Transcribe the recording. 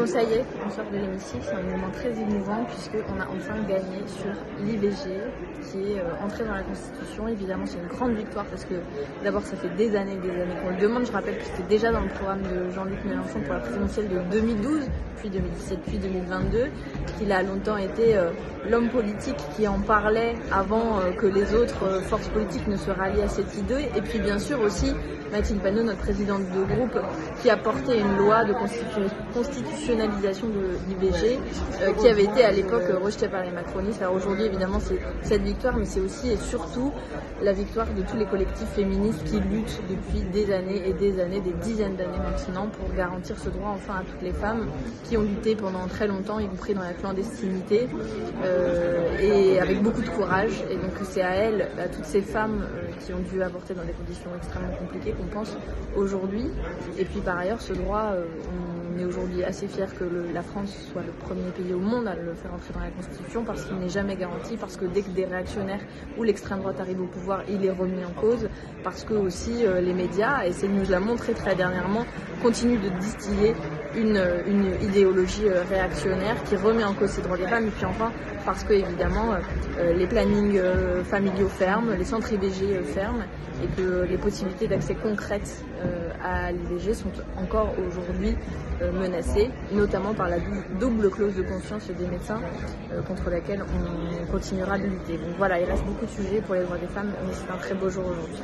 Bon, ça y est, on sort de l'hémicycle, c'est un moment très émouvant puisqu'on a enfin gagné sur l'IVG qui est entré dans la Constitution. Évidemment, c'est une grande victoire parce que d'abord, ça fait des années qu'on le demande. Je rappelle que c'était déjà dans le programme de Jean-Luc Mélenchon pour la présidentielle de 2012, puis 2017, puis 2022, qu'il a longtemps été l'homme politique qui en parlait avant que les autres forces politiques ne se rallient à cette idée. Et puis bien sûr aussi Mathilde Panot, notre présidente de groupe, qui a porté une loi de constitutionnalisation de l'IVG qui avait été à l'époque rejetée par les macronistes. Alors aujourd'hui, évidemment, c'est cette victoire, mais c'est aussi et surtout la victoire de tous les collectifs féministes qui luttent depuis des années et des années, des dizaines d'années maintenant, pour garantir ce droit enfin à toutes les femmes qui ont lutté pendant très longtemps, y compris dans la clandestinité, et avec beaucoup de courage. Et donc c'est à elles, à toutes ces femmes qui ont dû avorter dans des conditions extrêmement compliquées qu'on pense aujourd'hui. Et puis par ailleurs, ce droit, on est aujourd'hui assez fiers que la France soit le premier pays au monde à le faire entrer dans la Constitution parce qu'il n'est jamais garanti, parce que dès que des réactionnaires ou l'extrême droite arrive au pouvoir, il est remis en cause, parce que aussi les médias, et CNews l'a montré très dernièrement, continuent de distiller une idéologie réactionnaire qui remet en cause ces droits des femmes. Et puis enfin, parce que évidemment les plannings familiaux ferment, les centres IVG ferment, et que les possibilités d'accès concrètes à l'IVG sont encore aujourd'hui menacées, notamment par la double clause de conscience des médecins contre laquelle on continuera de lutter. Donc voilà, il reste beaucoup de sujets pour les droits des femmes, mais c'est un très beau jour aujourd'hui.